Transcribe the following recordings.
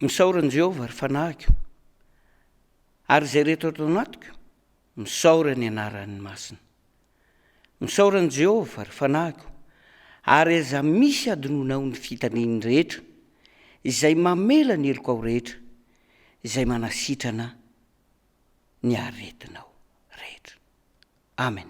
Misaorany Jehovah ary fanahiko, ary izay rehetra ato anatiko misaora ny anaran'ny masina. Misaorany Jehovah ary fanahiko, ary aza misy adinoina ao ny fitaniany rehetra, izay mamela ny heloko ao rehetra, izay manasitrana ny aretinao rehetra. Amen.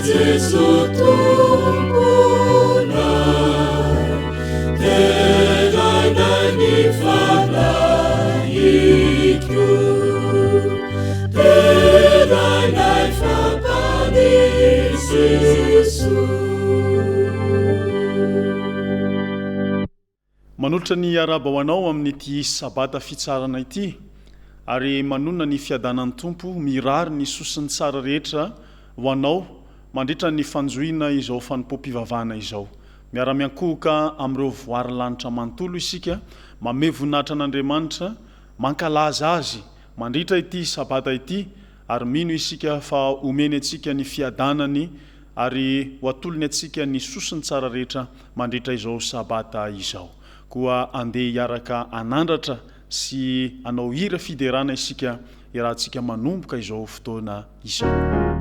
Jesu tumpunai, teranai ni fanaiku, teranai fapani Jesu. Manolotra ny araba ho anao amin'ity sabata fitsarana ity, ary manona ny fiadanan'ny tompo mirary ny sosiny tsara rehetra ho anao mandritra ny fanjoina izao fanompom-pivavahana izao. Miara-miankohoka amin'ireo voary lanitra manontolo isika, mame voninahitra an'Andriamanitra, mankalaza azy mandritra ity sabata ity, ary mino isika fa omeny atsika ny fiadanany ary ho atolony atsika ny sosiny tsara rehetra mandritra izao sabata izao. Koa andeha hiaraka anandratra sy anao hira fiderana isika irahantsika manomboka izao fotoana izao.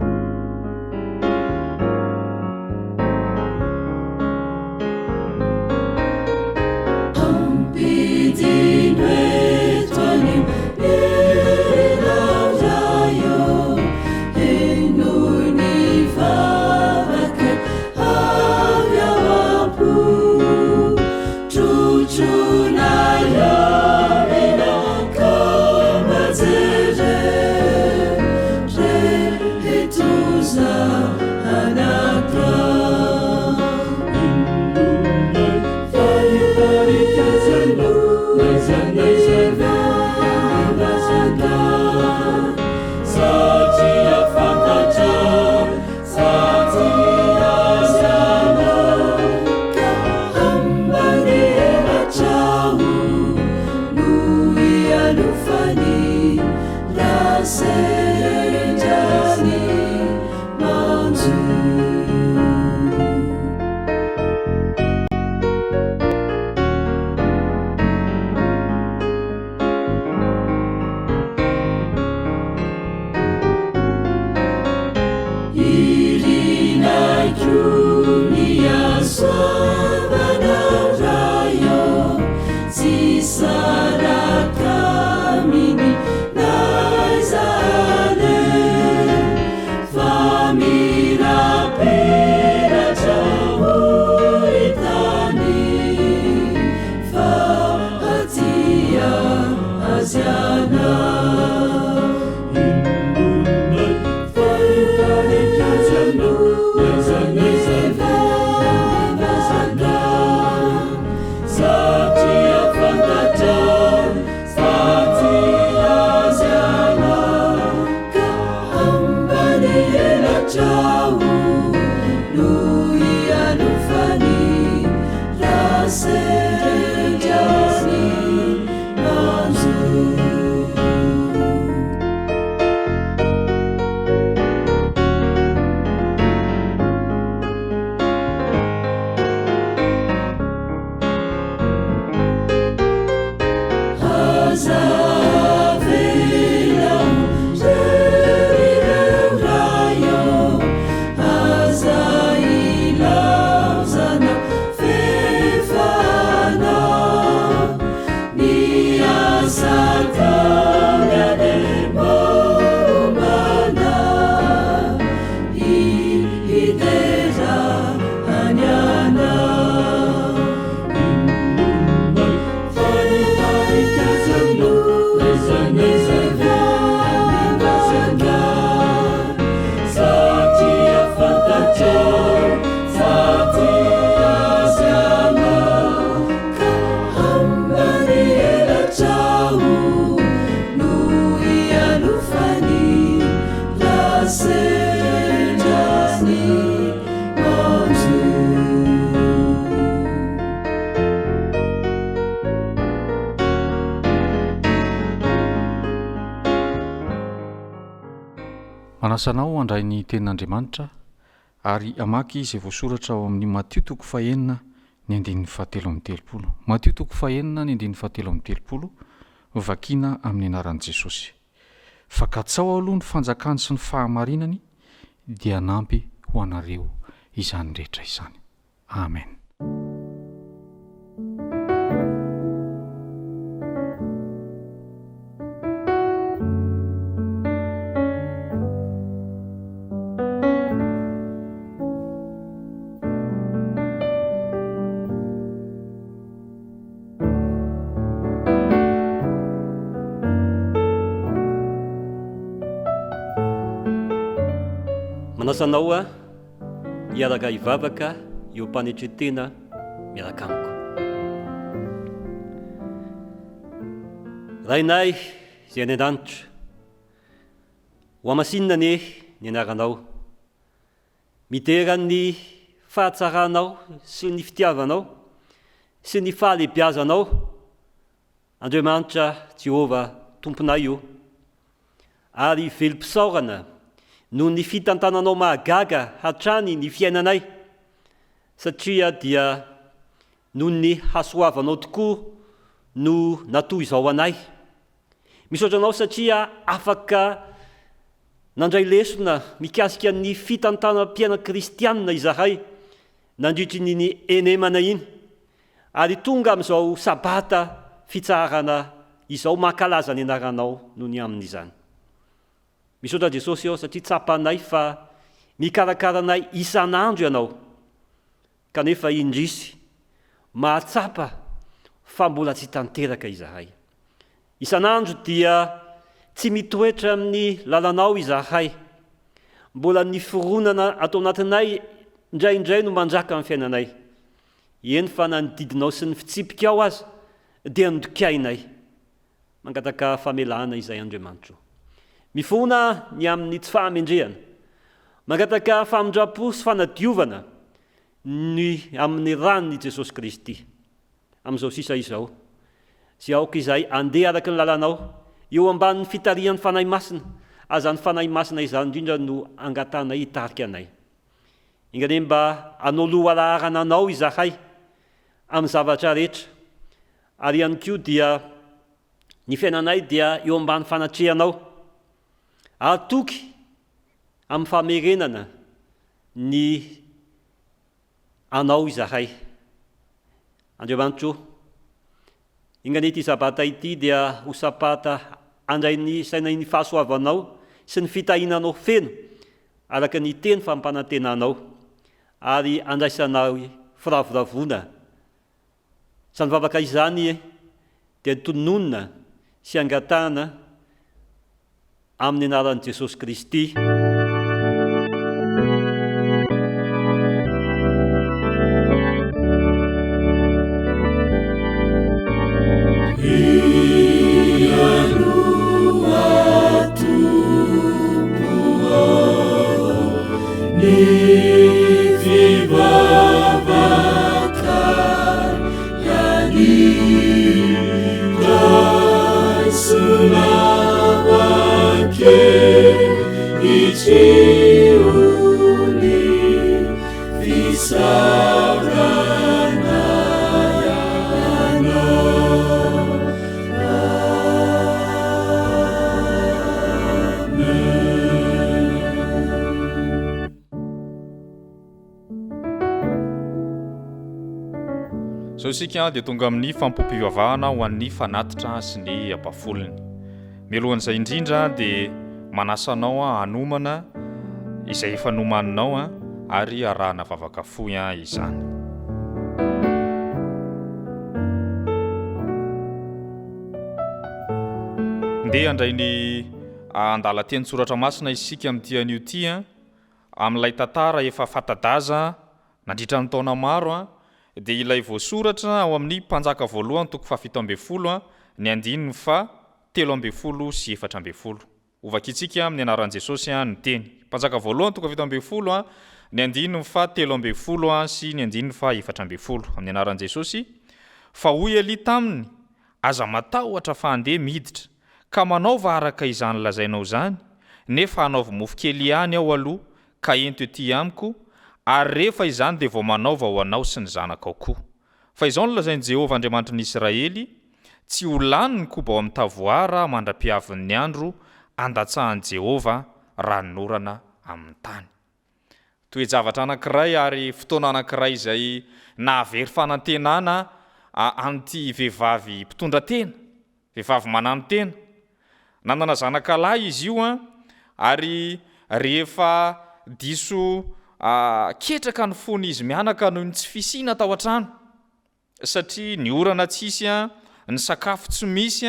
Manasanao andray ny tenin'Andriamanitra ary amaky izay voasoratra ao amin'ny Matio 4:9-7. Matio 4:9-7 vakiana amin'ny anaran'i Jesosy. Fakatsao aloha ny fanjakany sy ny fahamarinany dia nampy ho anareo izany rehetra izany. Amen. Manasanao a hiaraka hivavaka eo mpanetretena miaraka amiko. Rainay izay any an-danitra, ho amasinina anie ny anaranao, midera ny fahatsaranao sy ny fitiavanao sy ny fahalebiazanao, Andriamanitra Jehova tomponay io, ary velom-pisaorana noho ny fitantananao mahagaga hatrany ny fiainanay, satria dia noho ny hasoavanao tokoa no natoy izao anay. Misaotra anao satria afaka nandray lesona mikasika ny fitantanam-piaina kristianina izahay nandritry ny enemana iny, ary tonga amin'izao sabata fitsarana izao mankalaza ny anaranao noho ny amin'izany. Misaotra Jesosy ao satria tsapanay fa mikarakaranay isan'andro ianao, kanefa indrisy mahatsapa fa mbola tsy tanteraka izahay. Isan'andro dia tsy mitoetra amin'ny lalanao izahay, mbola ny fironana atao anatinay indraindray no manjaka amin'ny fiainanay. Eny fa nanodidinao sy ny fitsipikao aza dia nodikainay, mangataka famelana izay Andriamanitra. Mifona ny amin'ny tsy fahamendrehana, mangataka famindrapo sy fanadiovana ny amin'ny ranony Jesosy Kristy. Amin'izao sisa izao, sy aoka izay andeha araka ny lalanao eo ambanin'ny fitarihan'ny fanahy masina, aza ny fanahy masina izany indrindra no angatanay hitarika anay. Ingane mba anao lohalaharana anao izahay amin'ny zavatra rehetra, ary ihany koa dia ny fiainanay dia eo ambanin'ny fanatrehanao, atoky amin'ny famerenana ny anao izahay. Andriamanitra, ingane ity sabata ity dia ho sapata andray ny sainay ny fahasoavanao sy ny fitahinanao feno araka ny teny fampanantenanao, ary andraisanao firavoravona. Sa ny vavaka izany dia tononona sy angatana amin'ny anaran'i Jesosy Kristy. Zao isika dia tonga amin'ny fampompivavahana ho an'ny fanatitra sy ny ampafolony. Mialohan'izay indrindra dia manasanao hanomana izay efa nomaninao ary arahana vavaka fohy izany. Ndeha andray ny andala teny soratra masina isika amin'ity anio ity amin'ilay tantara efa fatadaza nandritra ny taona maro dia ilay voasoratra ao amin'ny mpanjaka voalohany 7:10 ny 9:13 sy 14. Ovakitsika amin'ny anaran'i Jesosy ny teny. Mpanjaka voalohany 7:10 ny 9:13 sy ny 9:14 amin'ny anaran'i Jesosy. Fa hoy Eli taminy, aza matahotra fa andeha miditra, ka manaova araka izany lazainao zany, nefa hanaova mofo kely ihany aho aloha ka ento ety amiko ary rehefa izany dia vao manaova ho anao sy ny zanakao koa fa izao no lazain'i Jehovah Andriamanitra ny Israely tsy ho lany ny koba ao amin'ny tavoara mandra-piavin'ny andro andatsahan'i Jehovah raha norana amin'ny tany. Toe-javatra anankiray ary fotoana anankiray izay nahavery fanantenana an'ity vehivavy mpitondra tena, vehivavy manano tena. Nanana zanakalahy izy io ary rehefa diso ketraka ny fony izy mianaka noho ny tsy fisiana tao an-trano satria ny orana tsisy ny sakafo tsy misy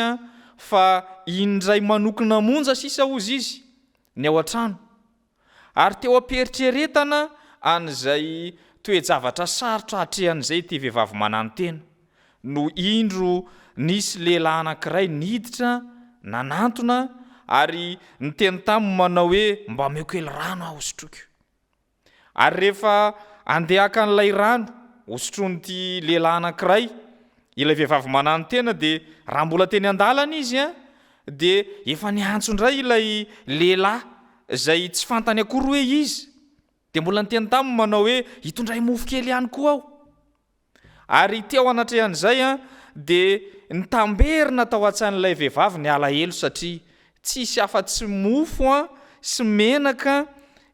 fa indray manokona monja sisa ozy izy ny ao an-trano ary teo ampieritrretana an'izay toe-javatra sarotra hatrehan'izay ty vehivavy manano tena no indro nisy lehilahy anankiray niditra nanantona ary ny teny taminy manao hoe mba meko ely rano aho hosotroko ary rehefa andehaka n'ilay rano hosotronyty lehilahy anankiray ilay vehivavy manano tena dia raha mbola teny an-dalana izy dia efa niantso indray ilay lehilahy izay tsy fantany akory hoe izy dia mbola nyteny taminy manao hoe hitondray mofo kely ihany koa aho ary teo anatrehan'izay dia nitamberina tao an-tsan'ilay vehivavy ny alahelo satria tsisy afa-tsy mofo sy menaka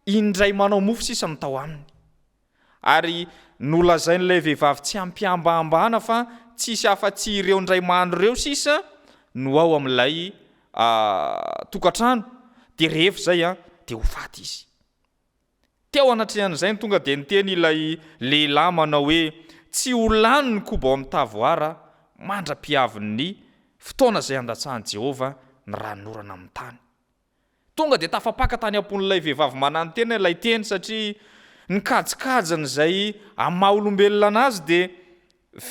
indray manao mofo sisa mitao aminy ary nolazain'ilay vehivavy tsy ampiambambana fa tsisy afa-tsy ireo indray mahandro ireo sisa no ao amin'ilay tokantrano dia rehefa zay dia ho faty izy. Teo anatrehan'izay ny tonga dia niteny ilay lehilahy manao hoe tsy ho lany ny koba ao amin'ny tavoara mandra-piavin'ny fotoana izay andatsahan'i Jehovah ny ranorana amin'ny tany. Tonga dia tafapaka tany ampon'ilay vehivavy manano tena ilay teny satria ny kajikajiny izay amin'ny maha-olombelona anazy dia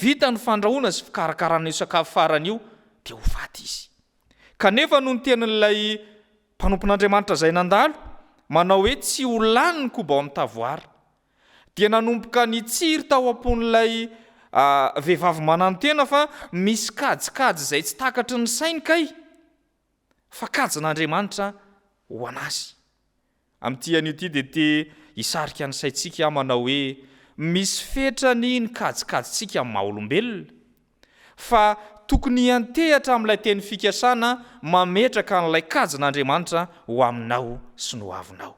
vita ny fandrahoana sy fikarakarana io sakafo farany io dia ho faty izy. Kanefa no ny tenin'ilay mpanompon'Andriamanitra izay nandalo manao hoe tsy ho lany ny koba ao amin'ny tavoara dia nanomboka nitsiry tao ampon'ilay vehivavy manano tena fa misy kajikajy izay tsy takatry ny sainy kay fa kajin'Andriamanitra ho anazy. Amin'ity an'io ity dia te hisarika ny saintsika manao hoe misy fetrany ny kajikajitsika amin'ny maha-olombelona fa tokony antehatra amin'ilay teny fikasana mametraka n'ilay kajin'Andriamanitra ho aminao sy no avinao.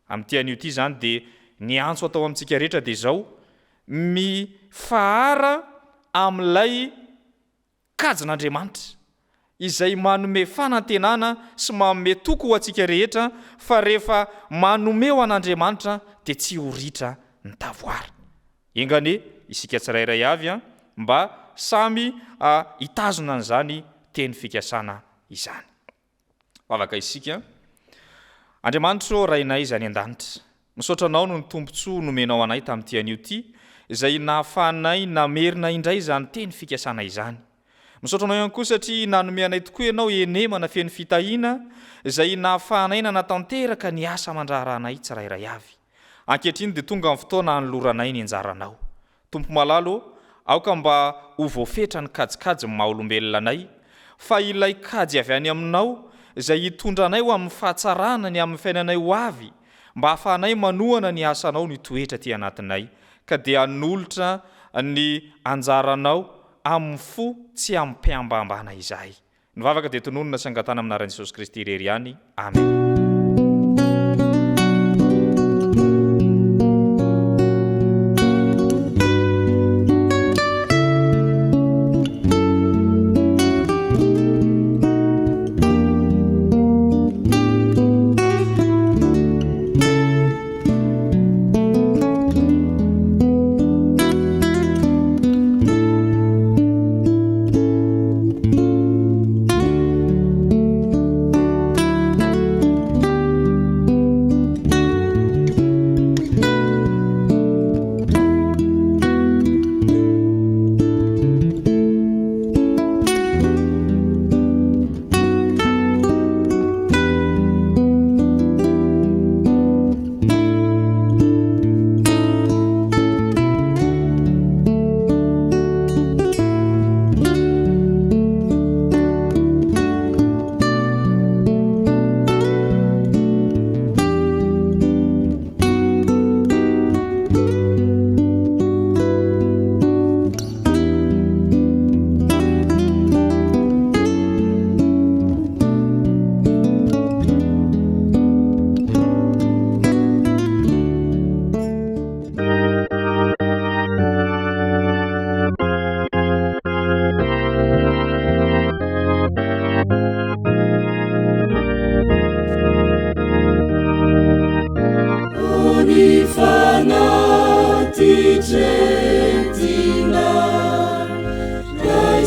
Amin'ity an'io ity zany dia ny antso atao amintsika rehetra dia izao mifahara amin'ilay kajin'Andriamanitra izay manome fanantenana sy manome toko ho antsika rehetra fa rehefa manome ho an'Andriamanitra dia tsy ho ritra ny tavoara. Engane isika tsirairay avy mba samy hitazona an'izany teny fikasana izany. Afaka isika. Andriamanitra rainay izany an-danitra, misaotra anao no ny tombontsoa nomenao anay tamin'ity an'io ity izay nahafahanay namerina indray izany teny fikasana izany. Misaotra anao ihany koa satria nanome anay tokoa ianao enemana feno fitahiana izay nahafahanay nanatanteraka ny asa mandraharanay tsirairay avy. Ankehitriny dia tonga amin'ny fotoana hanoloranay ny anjaranao. Tompo malalo, aoka mba ho voafetra ny kajikajy ny maha-olombelona anay, fa ilay kajy avy any aminao izay hitondra anay ho amin'ny fahatsarana ny amin'ny fiainanay ho avy, mba hahafahanay manohana ny asanao ny toetra ty anatinay, ka dia hanolotra ny anjaranao amin'ny fo tsy amin'ny mpiambambana izahay. Nivavaka dia tononona sy angatana aminaran'i Jesosy Kristy irery ihany. Amen.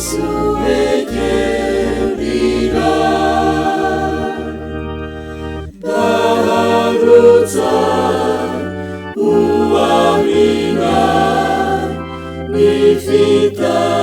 Jesu ekerira Baruta uamina nifitaiana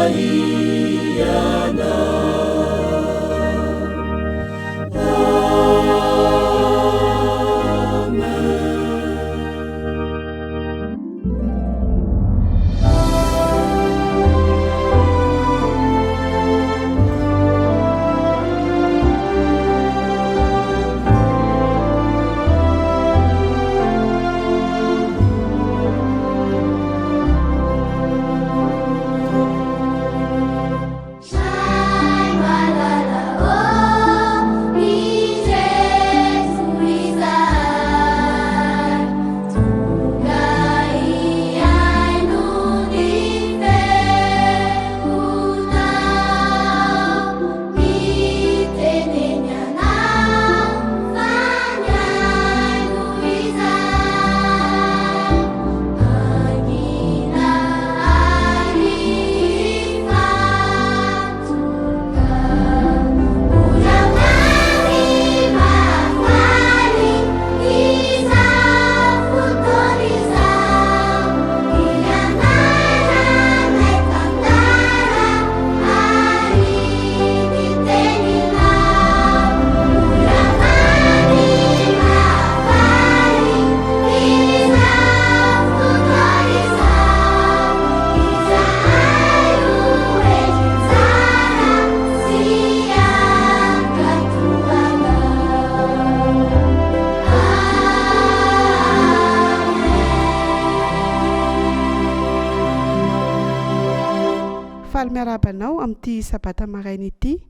miarabanao amin'ity sabata maraina ity.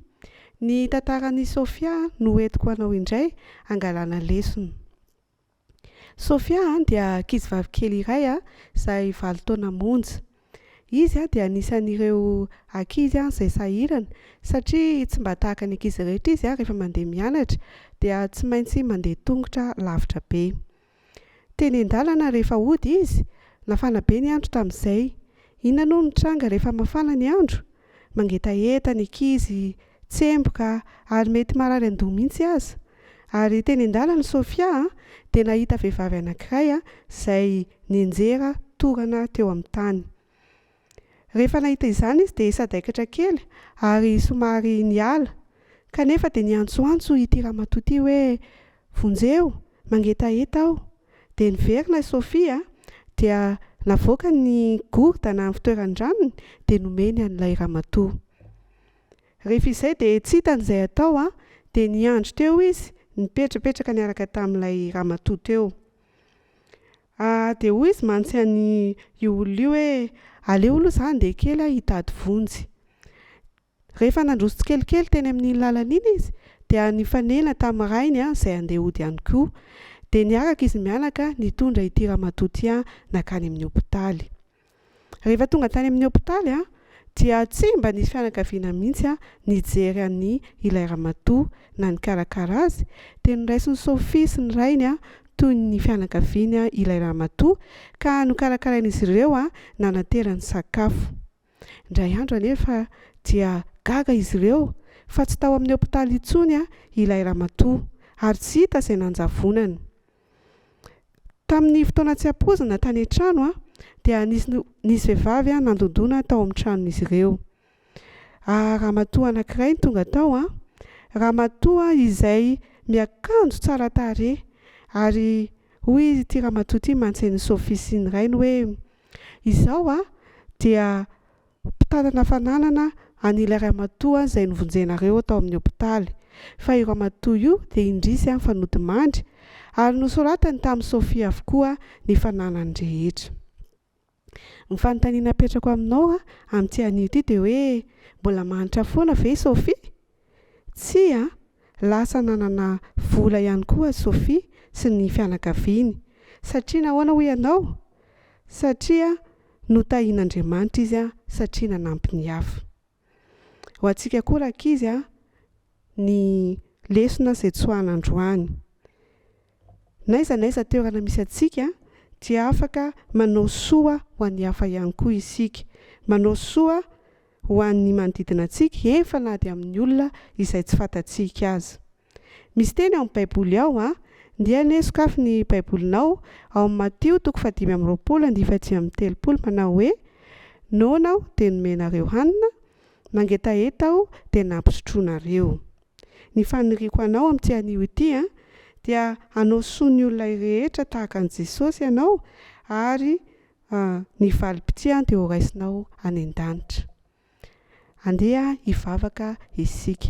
Ny tantaran'i Sofia no entiko anao indray angalana lesona. Sofia dia ankizivavy kely iray izay 9 taona monja. Izy dia anisan'ireo ankizy izay sahirana satria tsy mba tahaka ny ankizy rehetra izy rehefa mandeha mianatra dia tsy maintsy mandeha tongotra lavitra be. Teny an-dalana rehefa hody izy, nafana be ny andro tamin'izay. Inona no mitranga rehefa mafana ny andro? Mangetaeta ny ankizy, tsemboka ary mety marary andoha mihitsy aza. Ary teny an-dalana Sofia dia nahita vehivavy anankiray izay nianjera torana teo amin'ny tany. Rehefa nahita izany izy dia sadaikatra kely ary somary niala. Kanefa dia niantsoantso ity ramatoa ity hoe vonjeo, mangetaeta aho. Dia niverina Sofia dia navoaka ny gorodana amin'ny fitoeran-dranony dia nomeny an'ilay ramatoa. Rehefa izay dia tsy hitan'izay atao dia niandry teo izy, nipetrapetraka niaraka tamin'ilay ramatoa teo. Dia hoy izy manontany io olona io hoe aleo aloha izany dia kely hitady vonjy. Rehefa nandroso tsikelikely teny amin'ny lalana iny izy dia nifanena tamin'ny rainy izay andeha hody ihany koa. Dia niaraka izy mianaka nitondra ity ramatoa ity nakany amin'ny hopitaly. Rehefa tonga tany amin'ny hopitaly dia tsy mba nisy fianakaviana mihitsy nijery an'ny ilay ramatoa na nikarakara azy. Dia noraisin'ny Sofia sy ny rainy toy ny fianakaviana ilay ramatoa ka nokarakarain'izy ireo nanaterany sakafo. Indray andro anefa dia gaga izy ireo fa tsy tao amin'ny hopitaly intsony ilay ramatoa ary tsy hita izay nanjavonany. Tamin'ny fotoana tsy ampoizina tany an-trano dia nisy vehivavy nandondona tao amin'ny tranon'izy ireo. Ramatoa anankiray tonga tao ramatoa izay miakanjo tsara tarehy ary hoy ity ramatoa ity mantsain'ny Sofia sy ny rainy hoe izao dia mpitantana fananana an'ilay ramatoa izay novonjenareo tao amin'ny hopitaly. Fa io ramatoa io dia indrisy fanody mandry ary nosoratany tamin'ny Sofia avokoa ny fananany rehetra. Ny fanontaniana apetrako aminao amin'ity anio ity dia hoe mbola manitra foana ve Sofia? Tsy lasa nanana vola ihany koa Sofia sy ny fianakaviany. Satria nahoana ho ianao? Satria notahian'Andriamanitra izy satria nanampy ny hafa. Ho antsika koa ankizy ny lesona izay tsoahana androany. Naiza toerana misy antsika dia afaka manao soa ho an'ny hafa ihany koa isika. Manao soa ho an'ny manodidina antsika efa na dia amin'ny olona izay tsy fantatsika azy. Misy teny ao amin'ny baiboly ao ndia ne sokafy ny baibolinao ao amin'ny Matio 5:20 manao hoe nonao dia nomenareo hanina, mangetaheta aho dia nampisotroanareo. Ny faniriako anao amin'ity anio ity dia anao soa ny olona rehetra tahaka an'i Jesosy ianao ary ny valim-potoana dia ho raisinao any an-danitra. Andeha hivavaka isika.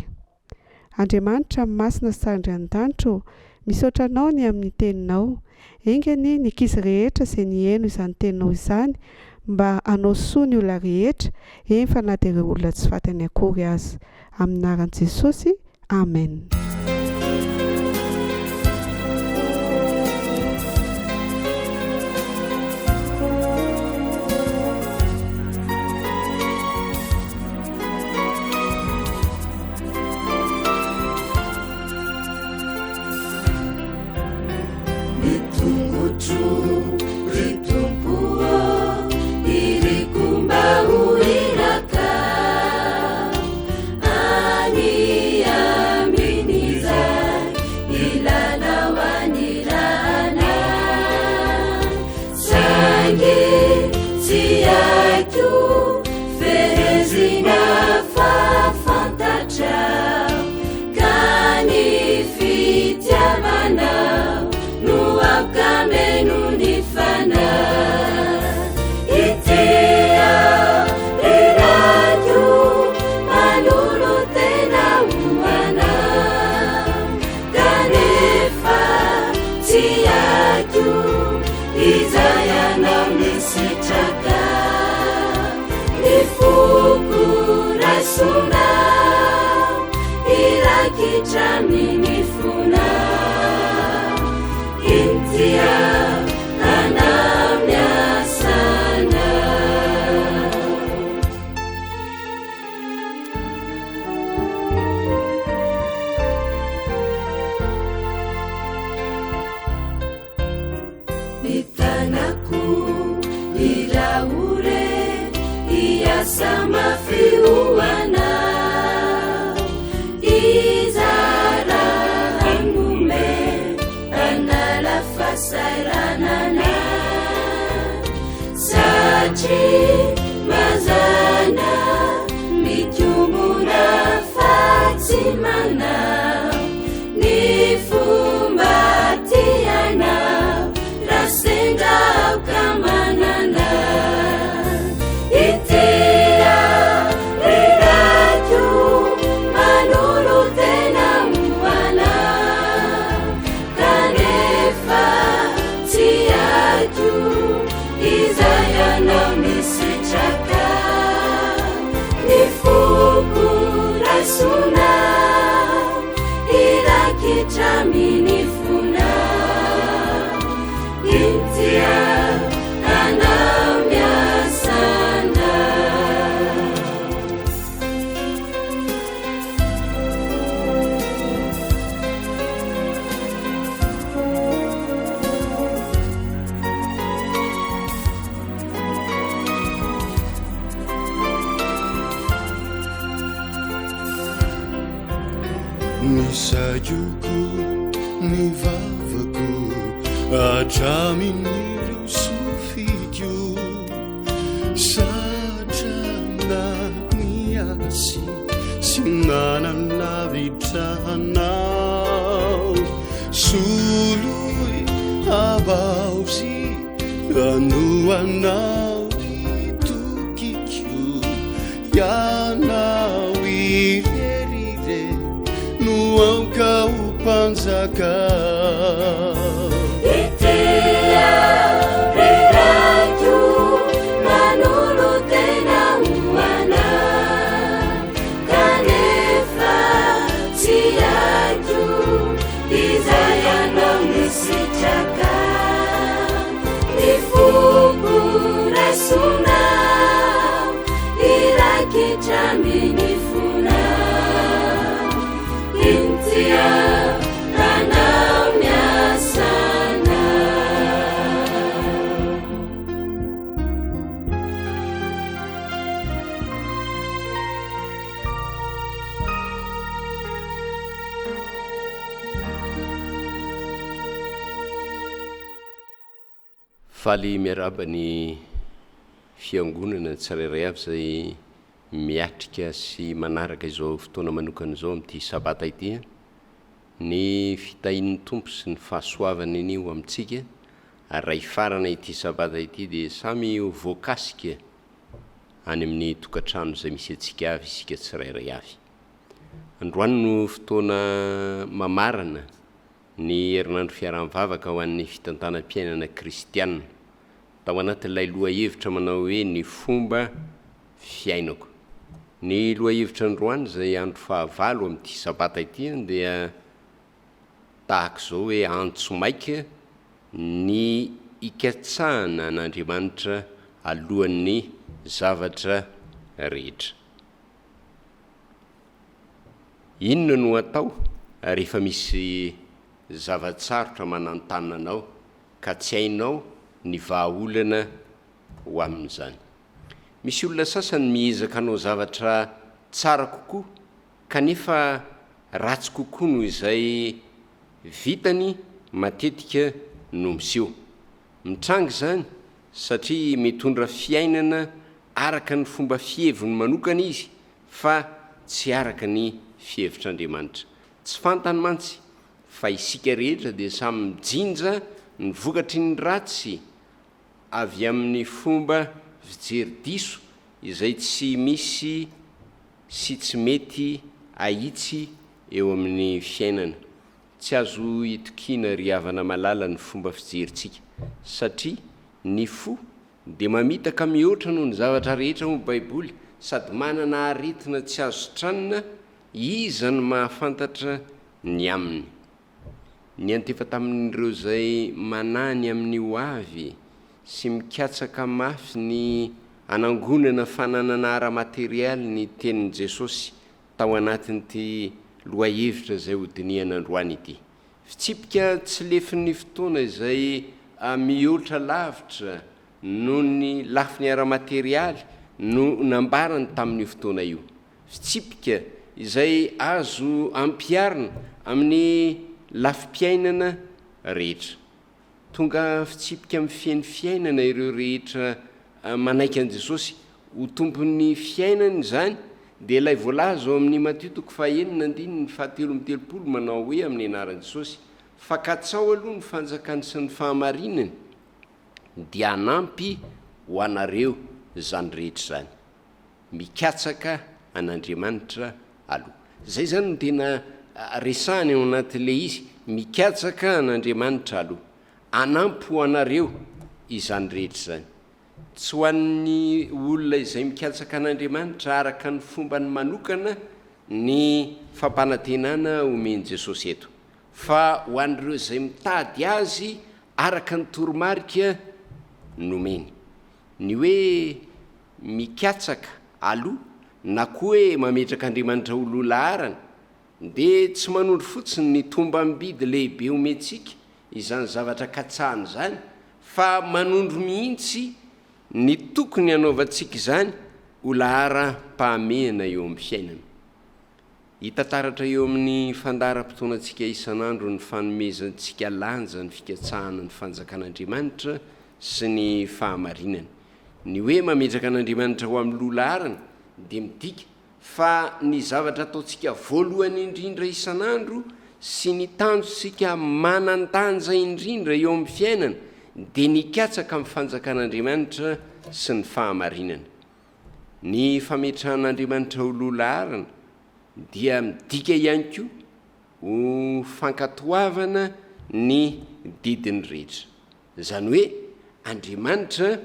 Andriamanitra masina sy sandry an-danitra, misaotra anao ny amin'ny teninao. Engany ny ankizy rehetra izay nihaino izany teninao izany mba anao soa ny olona rehetra, fa na dia ireo olona tsy fantany akory azy. Amin'ny anaran'i Jesosy, amen. Nisayuku ni vavaku atramin'ireo sofikio satrana niasy sy nananavitrahanao soloy abaozy anoanao itokikio yanao irerire nuanka upanzaka itia reraju manulu tena uana kanefa siaju izayana misichaka nifuku resuna irakichamini funa intia anamya sana faly miaraba ny fiangonana tsirairay avy zay miatrika sy manaraka izao fotoana manokana izao amin'ity sabata ity ny fitahin'ny tompo sy ny fahasoavana in'io amintsika ary raha ifarana ity sabata ity dia samy voakasika any amin'ny tokantrano izay misy antsika avy isika tsirairay avy. Androany no fotoana mamarana ny herinandro fiaraham-bavaka ho an'ny fitantanam-piainana kristianina tao anatin'ilay lohahevitra manao hoe ny fomba fiainako. Ny lohahevitra androany izay andro fahavalo amin'ity sabata ity dia tahaka izao hoe antso maika ny ikatsahana an'Andriamanitra alohan'ny zavatra rehetra. Inona no atao rehefa misy zavatsarotra manantanina anao ka tsy hainao ny vahaolana ho amin'izany? Misy olona sasany mihezaka anao zavatra tsara kokoa kanefa ratsy kokoa noho izay vitany matetika no miseho. Mitranga izany satria mitondra fiainana araka ny fomba fieviny manokana izy fa tsy araka ny fihevitr'Andriamanitra. Tsy fantany mantsy fa isika rehetra dia samy mijinja ny vokatry ny ratsy avy amin'ny fomba fijery diso izay tsy misy sy tsy mety ahitsy eo amin'ny fiainana. Tsy azo itokina ry havana malala ny fomba fijerintsika satria ny fo dia mamitaka mihoatra noho ny zavatra rehetra mo baiboly sady manana aretina tsy azo tranona iza ny mahafantatra ny aminy. Ny antefa tamin'ireo zay manany amin'ny ho avy sy mikatsaka mafy ny anangonana fananana ara-materialy ny tenin'i Jesosy tao anatin'ity lohahevitra izay hodiniana androany ity. Fitsipika tsy lefin'ny fotoana izay mihoatra lavitra noho ny lafin'ny ara-materialy no nambarany tamin'io fotoana io. Fitsipika izay azo ampiarina amin'ny lafim-piainana rehetra. Tonga fitsipika amin'ny fiain'ny fiainana ireo rehetra manaiky an'i Jesosy ho tompon'ny fiainana izany dia ilay voalaza ao amin'ny Mateo 9:7-13 manao hoe amin'ny anaran'i Jesosy: "Fakatsao aloha ny fanjakany sy ny fahamarinany dia hanampy ho anareo zany rehetra zany." Mikatsaka an'Andriamanitra aloha. Zay zany no tena resahany ao anatin'ilay izy, mikatsaka an'Andriamanitra aloha, hanampy ho anareo izany rehetra zany. Tsy ho an'ny olona izay mikatsaka an'Andriamanitra araka ny fombany manokana ny fampanantenana omeny Jesosy eto, fa ho an'ireo izay mitady azy araka ny toromarika nomeny. Ny hoe mikatsaka aloha na koa hoe mametraka Andriamanitra ho lolaharana dia tsy manondro fotsiny ny tombam-bidy lehibe omentsika izany zavatra katsahana izany, fa manondro mihitsy ny tokony hanaovantsika izany ho lahara-pahamehana eo amin'ny fiainana. Hita taratra eo amin'ny fandaharam-potoanantsika isan'andro ny fanomezantsika lanja ny fikatsahana ny fanjakan'Andriamanitra sy ny fahamarinana. Ny hoe mametraka an'Andriamanitra ho amin'ny lolaharana dia midika fa ny zavatra ataontsika voalohany indrindra isan'andro sy ny tanjonsika manan-danja indrindra eo amin'ny fiainana dia nikatsaka amin'ny fanjakan'Andriamanitra sy ny fahamarinana. Ny fametrahan'Andriamanitra ho lolaharana dia midika ihany koa ho fankatoavana ny didiny rehetra. Zany hoe Andriamanitra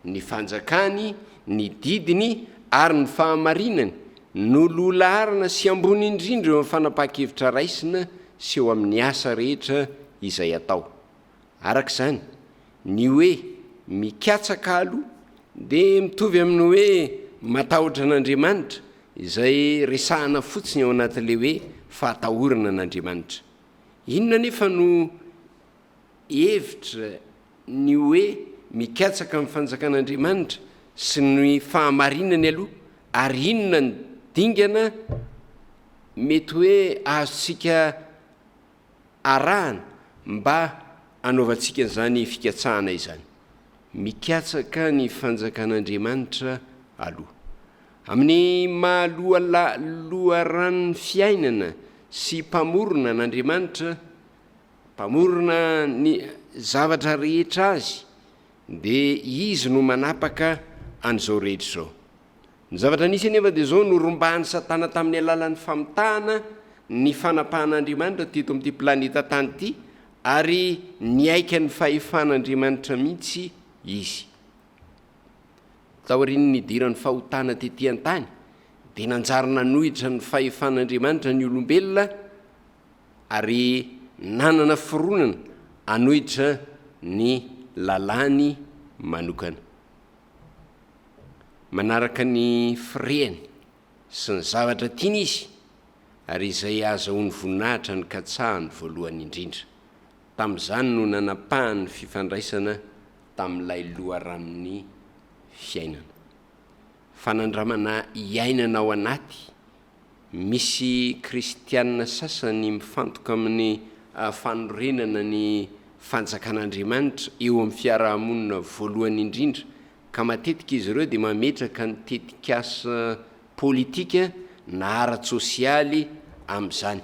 ny fanjakany, ny didiny ary ny fahamarinany no lolaharana sy ambony indrindra eo amin'ny fanapahan-kevitra raisina sy eo amin'ny asa rehetra izay atao. Araka izany, ny hoe mikatsaka aloha dia mitovy amin'ny hoe matahotra an'Andriamanitra izay resahana fotsiny ao anatin'ilay hoe fahatahorana an'Andriamanitra. Inona nefa no hevitra ny hoe mikatsaka amin'ny fanjakan'Andriamanitra sy ny fahamarinany aloha, ary inona ny dingana mety hoe azontsika arahana mba hanaovantsika izany fikatsahana izany? mikatsaka ny fanjakan'andriamanitra aloha amin'ny mahaloharan'ny fiainana sy mpamorona n'andriamanitra mpamorona ny zavatra rehetra azy dia izy no manapaka an'izao rehetra zao. Ny zavatra nisy anefa dia zao norombahany Satana tamin'ny alalan'ny famitahana ny fanapahan'andriamanitra teto amin'ity planeta tany ity ary niaika ny fahefan'andriamanitra mihitsy izy. Taoriany nidiran'ny fahotana tetỳ an-tany dia nanjary nanohitra ny fahefan'andriamanitra ny olombelona ary nanana fironana anohitra ny lalàny manokana. Manaraka ny firehany sy ny zavatra tiany izy ary izay azahoany voninahitra ny katsahany voalohany indrindra. Tamin'izany no nanapahany fifandraisana tamin'ilay loharanon'ny fiainana. Fanandramana iainana ao anaty, misy kristianina sasany mifantoka amin'ny fanorenana ny fanjakan'andriamanitra eo amin'ny fiarahamonina voalohany indrindra, ka matetika izy ireo dia mametraka ny tetikasa politika na ara-tsosialy amin'izany.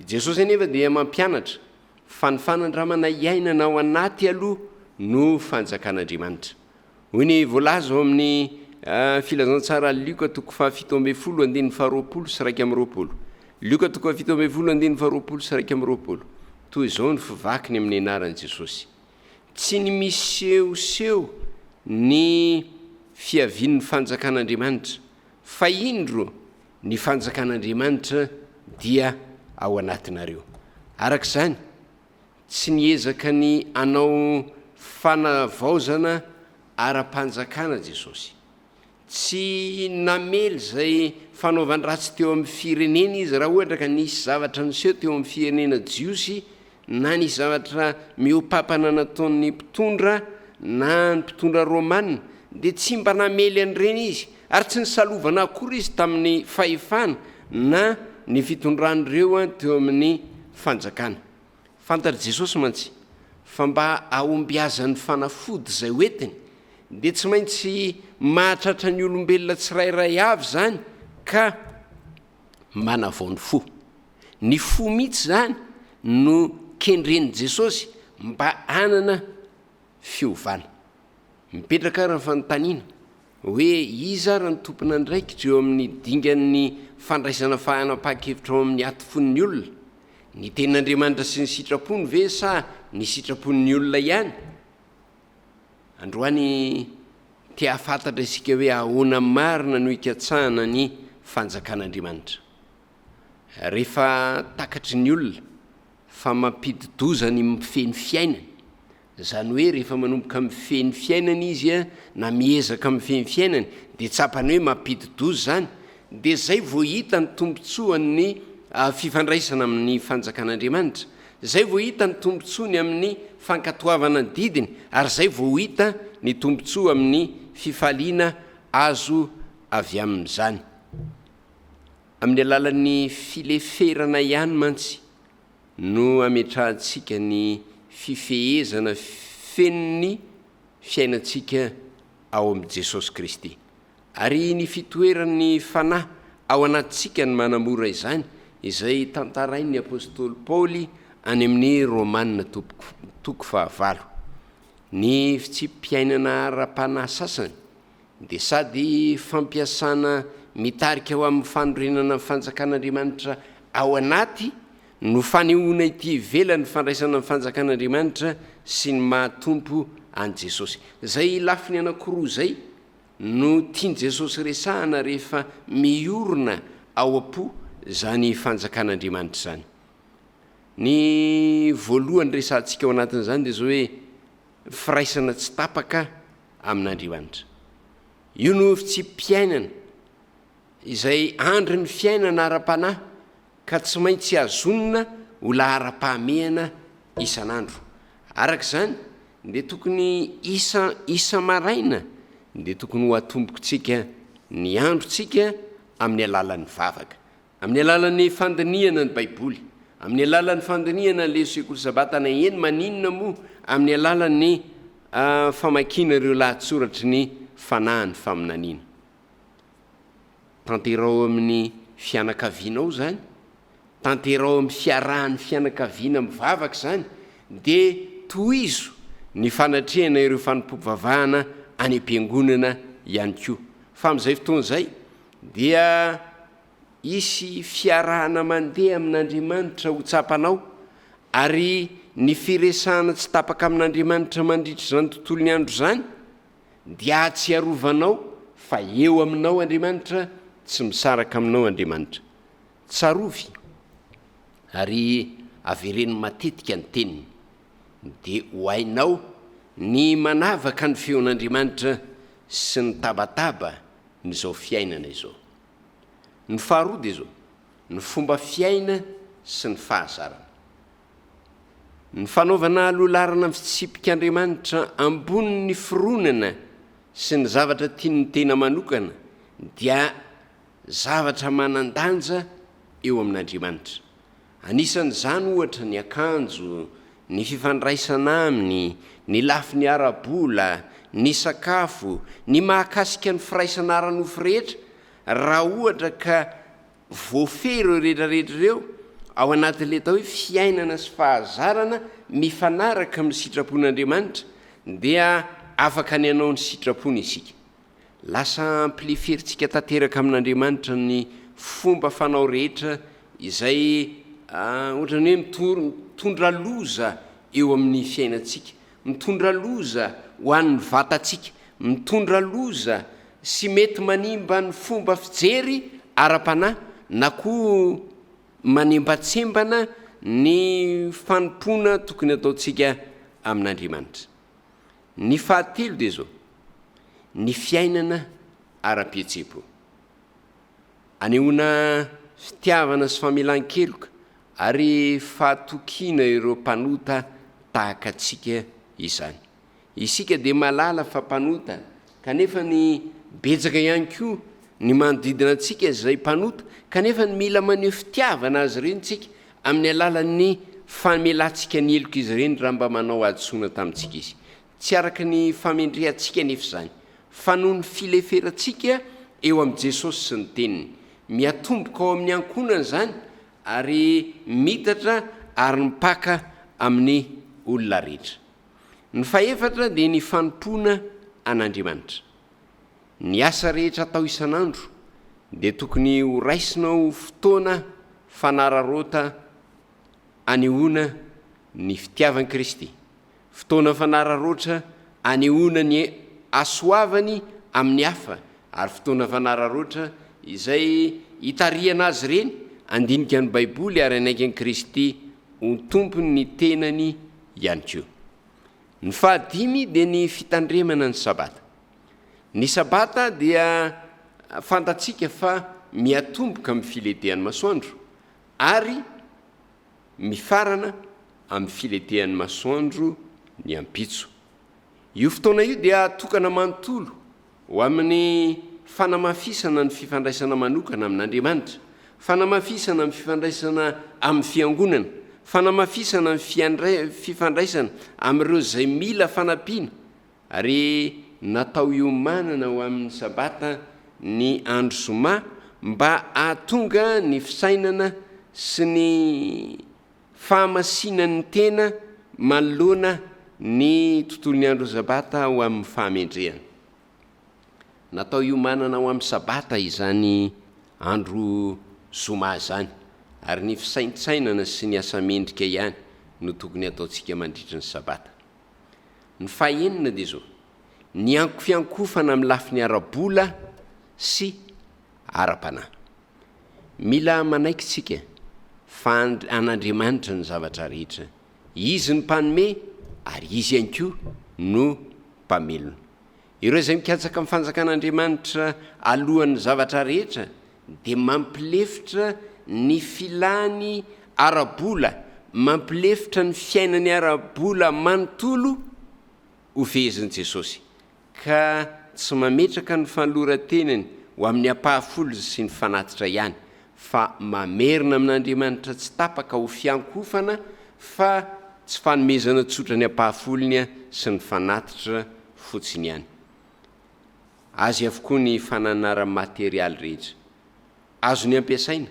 Jesosy anefa dia mampianatra fa ny fanandramana iainana ao anaty aloha no fanjakan'andriamanitra. Hoy ny voalaza ao amin'ny filazantsara Luka 7:20-20 Luka 7:20-20 toy izao ny fivakiny amin'ny anaran'i Jesosy. Tsy ny misehoseho ny fiavian'ny fanjakan'andriamanitra fa indro ny fanjakan'andriamanitra dia ao anatinareo. Arak'izany tsy niezaka ny anao fanavaozana ara-panjakana Jesosy. Tsy namely zay fanaovan-dratsy teo amin'ny firenena izy raha ohatra ka nisy zavatra niseho teo amin'ny firenena jiosy na nisy zavatra mihoapapana nataon'ny mpitondra na ny mpitondra romanina dia tsy mba namely an'ireny izy ary tsy nisalovana akory izy tamin'ny fahefana na ny fitondran'ireo teo amin'ny fanjakana. Fantary Jesosy mantsy fa mba ahombiazan'ny fanafody zay hoentiny dia tsy maintsy mahatratra ny olombelona tsirairay avy zany ka manavao ny fo. Ny fo mihitsy zany no kendren'i Jesosy mba hanana fiovana. Mipetraka ary ny fanontaniana hoe iza ary ny tompona andraikitra eo amin'ny dingan'ny fandraisana fahanapa-kevitra ao amin'ny atofon'ny olona, ny tenin'Andriamanitra sy ny sitrapony ve sa ny sitrapon'ny olona ihany? Androany te hafantatra isika hoe ahoana marina no hikatsahana ny fanjakan'Andriamanitra. Rehefa takatry ny olona fa mampidi-doza ny mifeny fiainany, zany hoe rehefa manomboka mifeny fiainany izy na miezaka mifeny fiainany dia tsapany hoe mampidi-doza zany, dia zay vao hita ny tombontsoan'ny fifandraisana amin'ny fanjakan'Andriamanitra, zay vao hita ny tombontsoany amin'ny fankatoavana ny didiny, ary zay vao hita ny tombontsoa amin'ny fifaliana azo avy amin'izany. Amin'ny alalan'ny fileferana ihany mantsy no ametrahantsika ny fifehezana fenony fiainantsika ao amin'ny Jesosy Kristy. Ary ny fitoeran'ny fanahy ao anatintsika ny manamora izany, izay tantarain'ny apôstôly Paoly any amin'ny Romanina 9. Ny fitsimpiainana ara-panahy sasany dia sady fampiasana mitarika ao amin'ny fanorenana fanjakan'Andriamanitra ao anaty no fanehoana ity ivelany fandraisana ny fanjakan'Andriamanitra sy ny mahatompo an' Jesosy. Zay lafiny anankiroa zay no tiany Jesosy resahana rehefa miorona ao am-po zany fanjakan'Andriamanitra zany. Ny voalohany resantsika ao anatin'izany dia zao hoe firaisana tsy tapaka amin'Andriamanitra. Io no fitsimpiainana izay andry ny fiainana ara-panahy ka tsy maintsy azonina ho lahara-pahamehana isan'andro. Arak'izany dia tokony isa maraina dia tokony ho atombokontsika ny androntsika amin'ny alalan'ny vavaka, amin'ny alalan'ny fandiniana ny Baiboly, amin'ny alalan'ny fandiniana le sekoly sabata na eny maninona moa, amin'ny alalan'ny famakina ireo lahatsoratry ny fanahany faminaniana tanterao amin'ny fianakavianao zany tanterao amin'ny fiarahan'ny fianakaviana mivavaka zany dia tohizo ny fanatrehana ireo fanompompivavahana any am-piangonana ihany koa fa amin'izay fotoana zay dia isy fiarahana mandeha amin'Andriamanitra ho tsapanao ary ny firesahana tsy tapaka amin'Andriamanitra mandritra zany tontolo ny andro zany dia atsiarovanao fa eo aminao Andriamanitra tsy misaraka aminao Andriamanitra tsarovy ary avereny matetika ny teniny dia ho hainao ny manavaka ny feon'Andriamanitra sy ny tabataba nyzao fiainana izao. Ny faharoa dia zao ny fomba fiaina sy ny fahazarana. Ny fanaovana lolarana amin'ny fitsipik'Andriamanitra ambony ny fironana sy ny zavatra tiany tena manokana dia zavatra manandanja eo amin'Andriamanitra. Anisan'izany ohatra ny akanjo, ny fifandraisana aminy, ny lafiny ara-bola, ny sakafo, ny mahakasika ny firaisana ara-nofo rehetra raha ohatra ka voafero rehetrarehetra ireo ao anatin'ilay atao hoe fiainana sy fahazarana mifanaraka amin'ny sitrapon'Andriamanitra dia afaka ny anao ny sitrapony isika. Lasa ampileferintsika tanteraka amin'Andriamanitra ny fomba fanao rehetra izay ohatrany hoe mitondra loza eo amin'ny fiainantsika, mitondra loza ho an'ny vatantsika, mitondra loza sy mety manimba ny fomba fijery ara-panahy na koa manimbatsembana ny fanompona tokony ataontsika amin'Andriamanitra. Ny fahatelo dia zao ny fiainana ara-pihetsepo, anehoana fitiavana sy famelan-keloka ary fahatokiana ireo mpanota tahaka atsika izany. Isika dia malala fa mpanota kanefa ny betsaka ihany koa ny manodidina antsika izay mpanota kanefa ny mila maneho fitiavana azy ireny tsika amin'ny alalan'ny famelantsika ny heloka izy ireny raha mba manao adsoina tamintsika izy. Tsy araka ny famendrehantsika nefa zany fa noho ny fileferantsika eo amin'ny Jesosy sy ny teniny miatomboka ao amin'ny ankonana zany ary mitatra ary mipaka amin'ny olona rehetra. Ny fahaefatra dia ny fanompona an'Andriamanitra. Ny asa rehetra atao isan'andro dia tokony ho raisinao fotoana fanararota anehoana ny fitiavan'i Kristy, fotoana fanararotra anehoana ny asoavany amin'ny hafa ary fotoana fanararotra izay hitariana azy ireny andinika ny Baiboly ary anaiky an'i Kristy ho tompony ny tenany ihany koa. Ny fahadimy dia ny fitandremana ny sabata. Ny sabata dia fantatsika fa miatomboka amin'ny filetehan'ny masoandro ary mifarana amin'ny filetehan'ny masoandro ny ampitso. Io fotoana io dia tokana manontolo ho amin'ny fanamafisana ny fifandraisana manokana amin'Andriamanitra, fanamafisana amin'ny fifandraisana amin'ny fiangonana, fanamafisana amin'ny fifandraisana amin'ireo izay mila fanampiana ary natao iomanana ho amin'ny sabata ny andro zoma mba ahatonga ny fisainana sy ny fahamasinan'ny tena manoloana ny tontolon'ny andro sabata ho amin'ny fahamendrehana. Natao iomanana ho amin'ny sabata izany andro zoma zany ary ny fisaintsainana sy ny asa mendrika ihany no tokony ataontsika mandritra ny sabata. Ny fahaenina dia zao ny fiankofana amin'ny lafiny ara-bola sy ara-panahy. Mila manaiky tsika fa an'Andriamanitra ny zavatra rehetra, izy ny mpanome ary izy ihany koa no mpamelona. Ireo izay mikatsaka amin'ny fanjakan'Andriamanitra alohan'ny zavatra rehetra dia mampilefitra ny filany ara-bola, mampilefitra ny fiainany ara-bola manontolo ho fehezin'i Jesosy ka tsy mametraka ny fanoloran-tenany ho amin'ny ampahafolo sy ny fanatitra ihany fa mamerina amin'Andriamanitra tsy tapaka ho fiankofana fa tsy fanomezana tsotra ny ampahafolony a sy ny fanatitra fotsiny ihany. Azy avokoa ny fananara materialy rehetra azo ny ampiasaina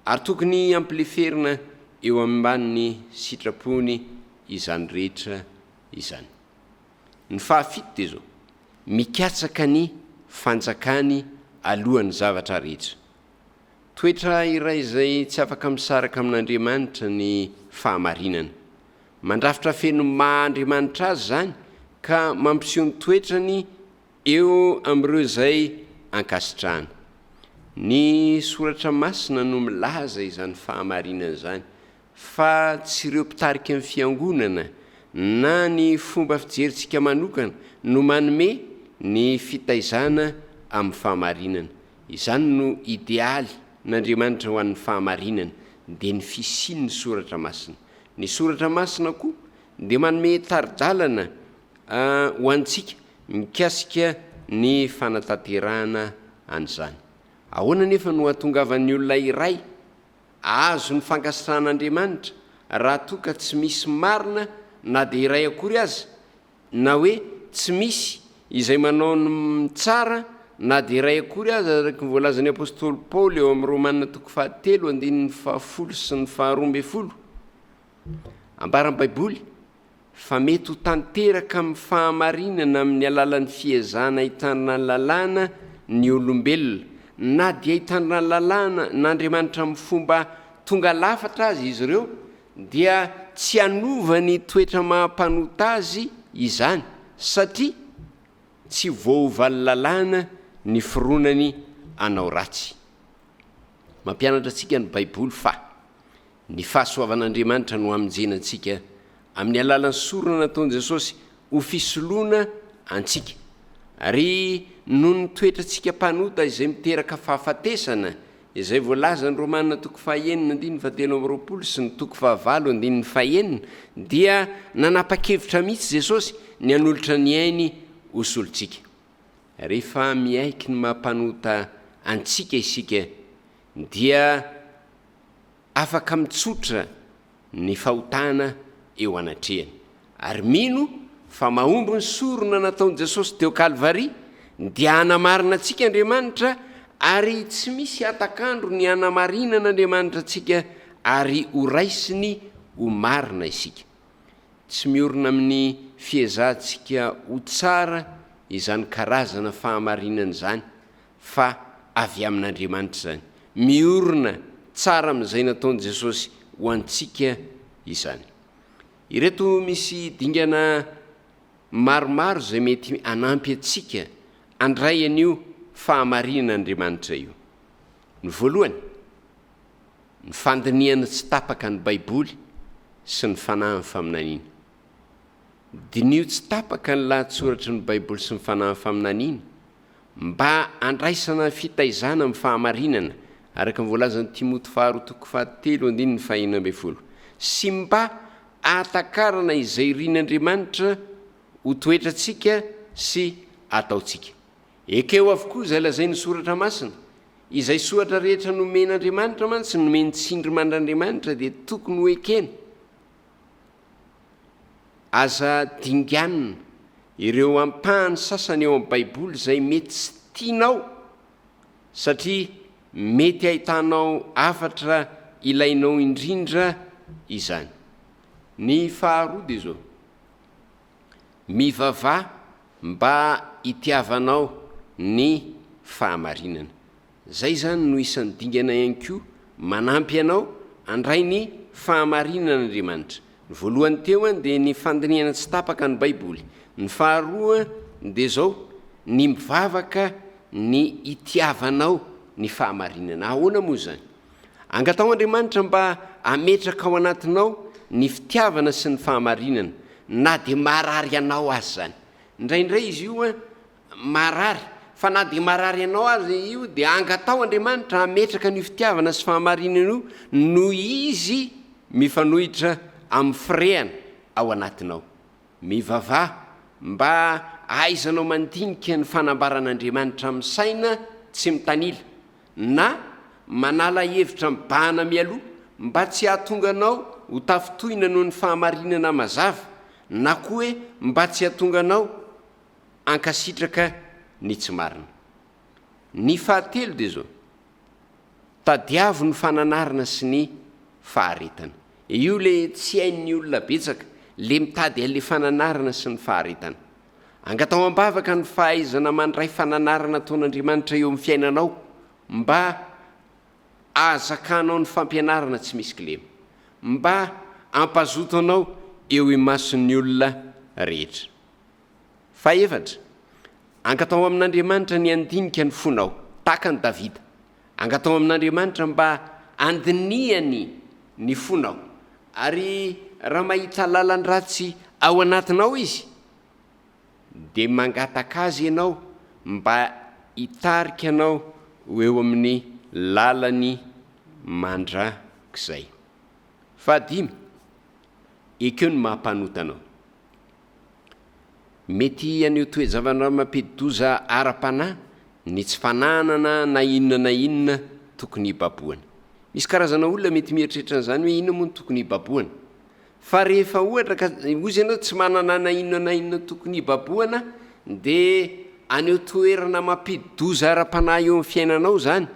ary tokony ampliferina eo amban'ny sitrapony izany rehetra izany. Ny fahafito de zao mikatsaka ny fanjakany alohan'ny zavatra rehetra. Toetra iray izay tsy afaka misaraka amin'Andriamanitra ny fahamarinana. Mandrafitra feno maha-Andriamanitra azy zany ka mampiseho ny toetrany eo amin'ireo izay ankasitrahana. Ny soratra masina no milaza izany fahamarinana zany fa tsy ireo mpitarika amin'ny fiangonana na ny fomba fijerintsika manokana no manome ny fitaizana amin'ny fahamarinana. Izany no idealy n'Andriamanitra ho an'ny fahamarinana dia ny fisian'ny soratra masina. Ny soratra masina koa dia manome taridalana ho antsika mikasika ny fanatanterahana an'izany. Ahoana nefa no hahatongavan'ny olona iray azo ny fankasitrahan'Andriamanitra raha toa ka tsy misy marina na dia iray akory azy, na hoe tsy misy izay manao ny tsara na dia iray akory azy, araka ny voalazan'ny apôstôly Paoly eo amin'ny Romanina 7:10 sy ny 12. Ambaran'ny Baiboly fa mety ho tanteraka amin'ny fahamarinana amin'ny alalan'ny fiezana hitandrina ny lalàna ny olombelona, na dia hitandrina ny lalàna n'Andriamanitra amin'ny fomba tonga lafatra azy izy ireo, dia tsy hanova ny toetra mahampanota azy izany, satria tsy voavaly lalàna ny fironany anao ratsy. Mampianatra antsika ny Baiboly fa ny fahasoavan'Andriamanitra no hamonjenantsika amin'ny alalan'ny sorona nataon'i Jesosy ho fisoloana antsika, ary noho ny toetrantsika mpanota izay miteraka fahafatesana izay voalaza ny Romanina 5:17 sy ny 5:9 dia nanapa-kevitra mihitsy Jesosy ny hanolotra ny ainy ho solontsika. Rehefa miaiky ny mampanota antsika isika dia afaka mitsotra ny fahotana eo anatrehany, ary mino fa mahomby ny sorona nataon'i Jesosy teo Kalvari dia hanamarina antsika Andriamanitra, ary tsy misy atakandro ny hanamarinana Andriamanitra antsika ary ho raisiny ho marina isika. Tsy miorina amin'ny fiezantsika ho tsara izany karazana fahamarinana izany, fa avy amin'Andriamanitra zany, miorina tsara amin'izay nataon'i Jesosy ho antsika izany. Ireto misy dingana maromaro izay mety hanampy antsika handray an'io fahamarinan'Andriamanitra io. Ny voalohany, ny fandiniana tsy tapaka ny Baiboly sy ny fanahy ny faminaniana. Dinio tsy tapaka ny lahatsoratry ny Baiboly sy ny fanahy ny faminaniana mba handraisana fitaizana amin'ny fahamarinana, araka ny voalazan'ny Timoty 2:7-9 sy mba ahatakarana izay rin'Andriamanitra ho toetrantsika sy ataontsika. Ekeo avokoa izay lazain'ny soratra masina, izay soratra rehetra nomen'Andriamanitra man sy nomeny tsindry mandr'Andriamanitra dia tokony ho ekena. Aza dinganina ireo ampahany sasany eo amin'ny Baiboly izay mety tsy tianao satria mety ahitanao afatra ilainao indrindra izany. Ny faharoa dia zao, mivavah mba hitiavanao ny fahamarinana. Zay zany no isan'ny dingana ihany koa manampy anao handray ny fahamarinan'Andriamanitra. Ny voalohany teo dia ny fandiniana tsy tapaka ny Baiboly. Ny faharoa dia zao, ny mivavaka ny hitiavanao ny fahamarinana. Ahoana moa zany? Angatao Andriamanitra mba ametraka ao anatinao ny fitiavana sy ny fahamarinana, na dia marary anao azy zany. Indraindray izy io marary, fa na dia marary anao azy io dia angatao Andriamanitra ametraka ny fitiavana sy fahamarinana io no izy mifanohitra amin'ny firehana ao anatinao. Mivavah mba ahaizanao mandinika ny fanambaran'Andriamanitra amin'ny saina tsy mitanila, na manala hevitra mibahana mialoha mba tsy hahatonga anao ho tafitohina noho ny fahamarinana mazava na koa hoe mba tsy hatonga anao ankasitraka ny tsy marina. Ny fahatelo de zao, tadiavo ny fananarana sy ny faharetana. Io le tsy hain'ny olona betsaka, le mitady an'le fananarana sy ny faharetana. Angatao ambavaka ny fahaizana mandray fananarana ataon'Andriamanitra eo amin'ny fiainanao mba azakanao ny fampianarana tsy misy kilema, mba ampazoto anao eo imason'ny olona rehetra. Fahaefatra, angatao amin'Andriamanitra ny andinika ny fonao, tahaka ny Davida. Angatao amin'Andriamanitra mba andiniany ny fonao, ary raha mahita lalan-dratsy ao anatinao izy, de mangataka azy ianao mba hitarika anao eo amin'ny lalany mandrakizay. Fahadimy, ekeo ny mahampanotanao. Mety anio toezavana mampidi-doza ara-panahy ny tsy fananana na inona tokony hibaboana. Misy karazana olona mety mieritreritra an'izany hoe inona moa no tokony hibaboana. Fa rehefa ohatra ka ozy ianao tsy manana na inona tokony hibaboana, de aneo toerana mampidi-doza ara-panahy eo amin'ny fiainanao zany.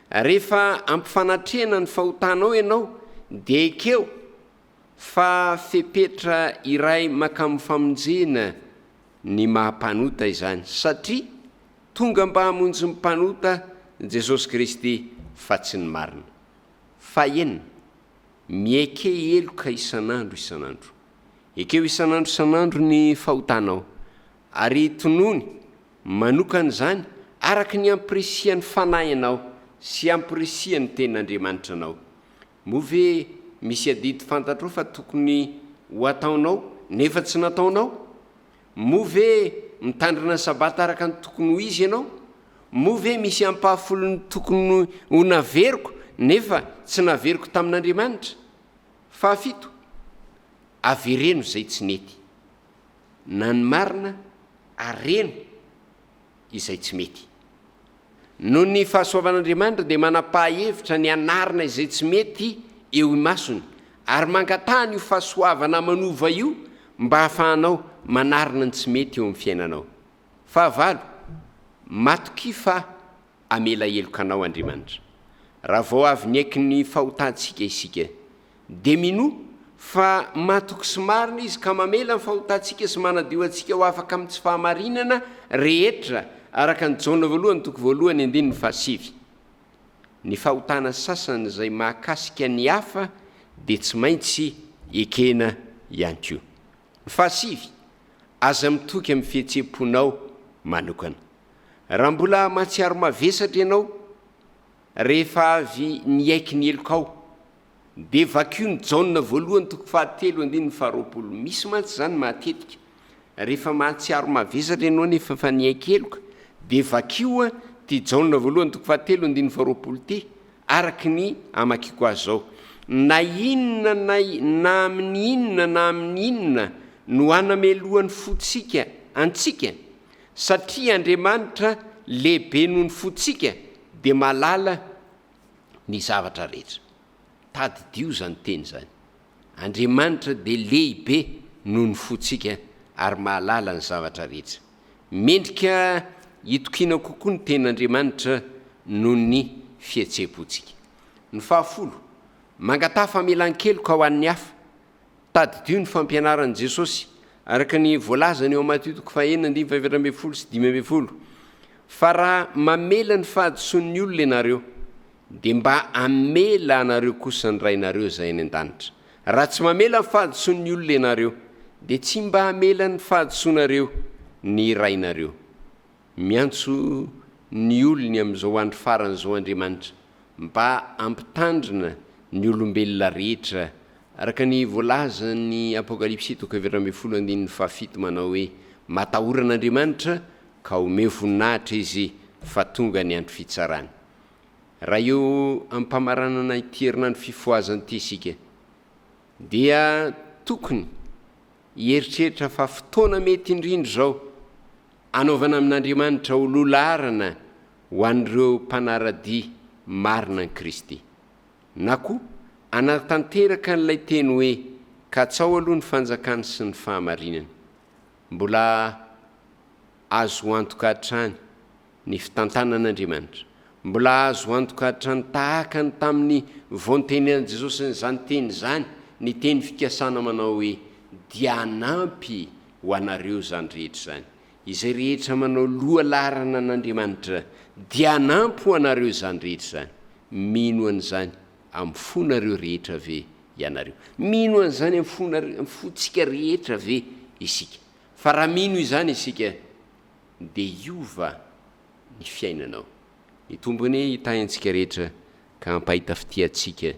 Rehefa ampifanatrena ny fahotanao ianao, de ekeo fa fepetra iray mahakamo famonjena ny mahampanota izany, satria tonga mba hamonjy ny mpanota Jesosy Kristy fa tsy ny marina. Fahaenina, mieke eloka isan'andro. Ekeo isan'andro ny fahotanao, ary tonony manokana zany araka ny ampirisian'ny fanahy anao sy ampirisian'ny tenin'Andriamanitra anao. Move misy adidy fantatro fa tokony ho ataonao nefa tsy nataonao? Move mitandrina sabata araka ny tokony ho izy ianao? Move misy ampahafolony tokony ho naveriko nefa tsy naveriko tamin'Andriamanitra? Fahafito, avereno zay tsy mety, na ny marina areno izay tsy mety. Noho ny fahasoavan'Andriamanitra de manapa-hevitra ny anarina izay tsy mety eo imasony, ary mangatahany io fahasoavana manova io mba hahafahanao manarina ny tsy mety eo amin'ny fiainanao. Fahavalo, matoky fa amela heloka anao Andriamanitra. Raha vao avy ny aiky ny fahotantsika isika, de mino fa matoky sy marina izy ka mamela ny fahotantsika sy manadio antsika ho afaka amin'ny tsy fahamarinana rehetra, araka ny Jaona voalohany toko voalohany andininy fahasivy. Ny fahotana sasany izay mahakasika ny hafa de tsy maintsy ekena ihany koa. Ny fahasivy, aza mitoky amin'ny fihetsem-ponao manokana. Raha mbola mahatsiaro mavesatra ianao rehefa avy niaiky ny elokao, de vakio ny Jaona voalohany toko fahatelo andininy faharoapolo. Misy mantsy zany matetika rehefa mahatsiaro mavesatra ianao nefa fa niaiky eloka, de vakio ty Jaona voalohany toko fahatelo andininy faharoapolo ty, araky ny amakiko azy zao: na inona na amin'ny inona no anamelohan'ny fotsika antsika, satria Andriamanitra lehibe noho ny fotsika de malala ny zavatra rehetra. Tadidio zany teny zany. Andriamanitra de lehibe noho ny fotsika ary mahalala ny zavatra rehetra. Mendrika hitokina kokoa ny tenin'Andriamanitra noho ny fihetsem-potsika. Ny fahafolo, mangataha famelan-keloka ho an'ny hafa. Tadidio ny fampianaran'i Jesosy araka ny voalazany eo Matthieu toko fahaenina andininy fahaefatra ambin'ny folo sy dimy ambin'ny folo. Fa raha mamela ny fahadisoan'ny olona ianareo, de mba amela anareo kosa ny rainareo izay any an-danitra. Raha tsy mamela ny fahadisoan'ny olona ianareo, de tsy mba amela ny fahadisoanareo ny rainareo. Miantso ny olony amin'izao andro faran'izao Andriamanitra mba ampitandrina ny olombelona rehetra, araka ny voalaza ny Apokalipsy toko efatra ambin'ny folo andininy fahafito manao hoe: matahoran'Andriamanitra ka omeo voninahitra izy fa tonga ny andro fitsarany. Raha eo ampamaranana ity herinandro fifoazany ity isika, dia tokony hieritreritra fa fotoana mety indrindra zao anaovana amin'Andriamanitra ololarana ho an'ireo mpanaradia marina ny Kristy, na koa anatanteraka n'ilay teny hoe ka tsao aloha ny fanjakany sy ny fahamarinany mbola azo antoka hatrany ny fitantanan'andriamanitra mbola azo antoka hatrany tahaka ny tamin'ny voantenean' jesosy nyzany teny zany ny teny fikasana manao hoe dia nampy ho anareo zany rehetra zany izay rehetra manao loha larana an'andriamanitra dia nampy ho anareo zany rehetra zany mino an'izany amin'ny fonareo rehetra ve ianareo mino an'izany amin'ny fotsika rehetra ve isika fa raha mino izany isika dia iova ny fiainanao itombony hitahintsika rehetra ka hampahita fitiatsika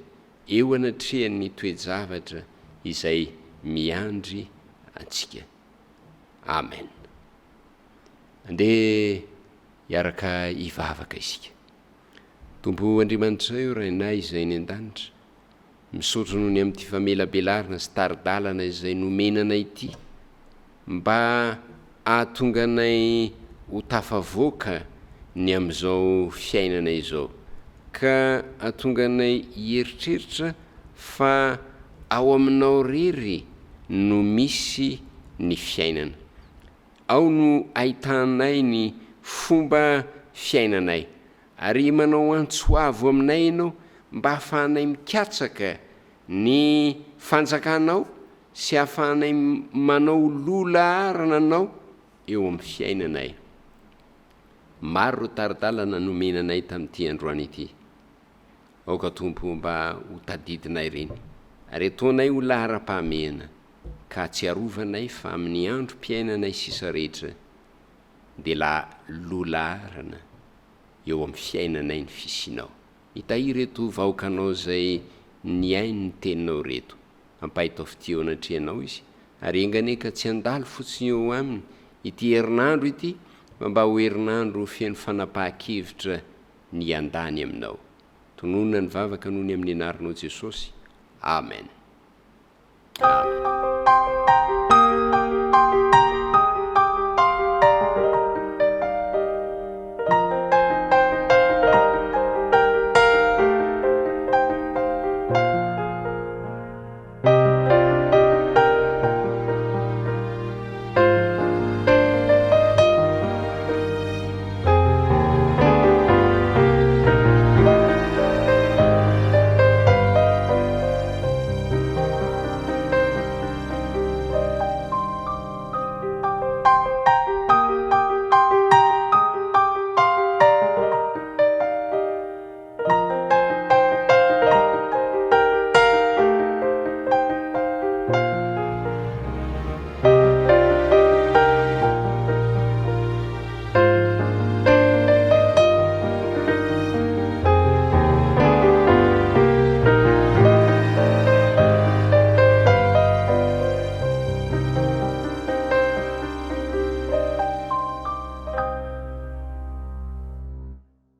eo anatrehan'ny toejavatra izay miandry atsika amen andeha hiaraka hivavaka isika tompo andriamanitra eo rainay izay ny an-danitra misotro noho ny amin'ity famelabelarina sy taridalana izay nomenanay ity mba ahatonga anay ho tafavoaka ny amin'izao fiainana izao ka ahatonga anay hieritreritra fa ao aminao rery no misy ny fiainana ao no ahitanay ny fomba fiainanay ary manao antsoavo aminay ianao mba hahafahanay mikatsaka ny fanjakanao sy hahafahanay manao lola arana anao eo amin'ny fiainanay maro ro taridalana nomenanay tamin'ity androany ity aoka tompo mba ho tadidinay reny ary ataonay ho lahara-pahamehana ka tsy arovanay fa amin'ny androm-piainanay sisa rehetra dia la lola arana eo amin'ny fiainanay ny fisinao hitahi reto vahoakanao zay ny ainy ny teninao reto ampahitao fiteo anatrehanao izy ary enganeka tsy andalo fotsiny eo aminy ity herinandro ity mba ho herinandro fiaino fanapahan-kevitra ny andany aminao tononona ny vavaka noho ny amin'ny anarinao Jesosy amen.